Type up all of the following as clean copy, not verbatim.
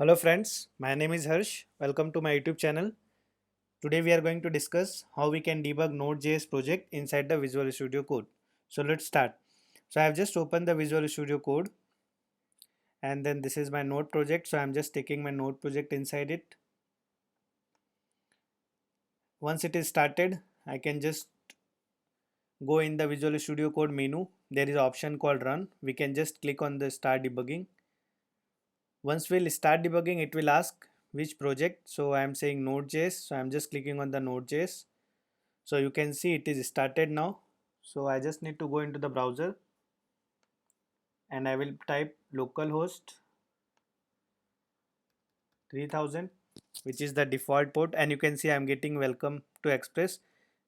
Hello friends, my name is Harsh. Welcome to my YouTube channel. Today we are going to discuss how we can debug Node.js project inside the Visual Studio Code. So let's start. So I have just opened the Visual Studio Code and then this is my Node project. So I'm just taking my Node project inside it. Once it is started, I can just go in the Visual Studio Code menu. There is an option called Run. We can just click on the Start Debugging. Once we'll start debugging, it will ask which project. So I'm saying Node.js. So I'm just clicking on the Node.js. So you can see it is started now. So I just need to go into the browser and I will type localhost 3000, which is the default port, and you can see I'm getting welcome to Express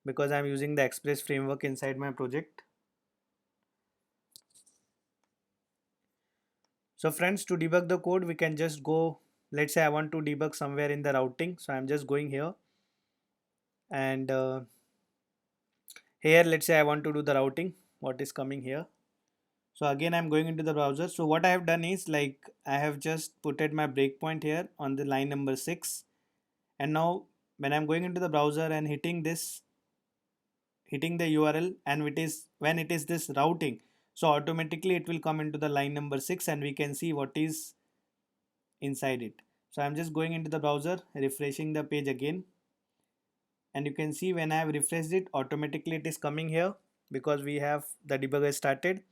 because I'm using the Express framework inside my project. So friends, to debug the code, we can just go, let's say I want to debug somewhere in the routing. So I'm just going here and here let's say I want to do the routing, what is coming here. So again I'm going into the browser. So what I have done is, like, I have just putted my breakpoint here on the line number 6, and now when I'm going into the browser and hitting the URL, and when it is this routing, so automatically it will come into the line number 6 and we can see what is inside it. So I'm just going into the browser, refreshing the page again, and you can see when I have refreshed it, automatically it is coming here because we have the debugger started.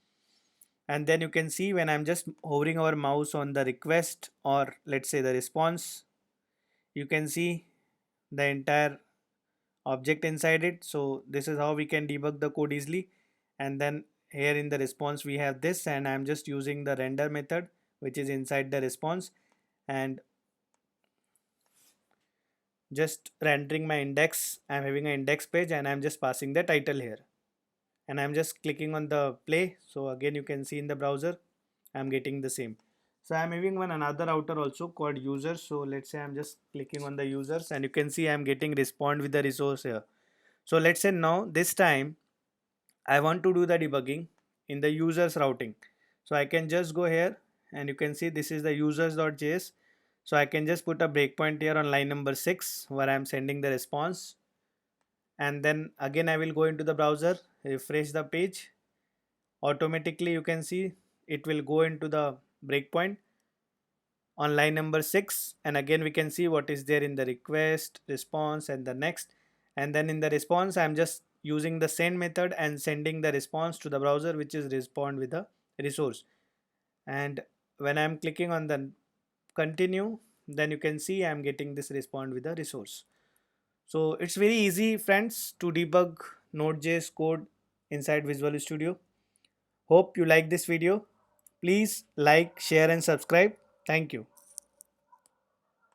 And then you can see when I'm just hovering our mouse on the request, or let's say the response, you can see the entire object inside it. So this is how we can debug the code easily. And then here in the response we have this, and I'm just using the render method which is inside the response and just rendering my index. I'm having an index page and I'm just passing the title here, and I'm just clicking on the play. So again you can see in the browser I'm getting the same. So I'm having another router also called users. So let's say I'm just clicking on the users and you can see I'm getting respond with the resource here. So let's say now this time I want to do the debugging in the users routing. So I can just go here and you can see this is the users.js. So I can just put a breakpoint here on line number 6 where I'm sending the response, and then again I will go into the browser, refresh the page. Automatically you can see it will go into the breakpoint on line number 6, and again we can see what is there in the request, response, and the next. And then in the response I'm just using the send method and sending the response to the browser, which is respond with a resource. And when I'm clicking on the continue, then you can see I'm getting this respond with a resource. So it's very easy friends to debug Node.js code inside Visual Studio. Hope you like this video. Please like, share and subscribe. Thank you.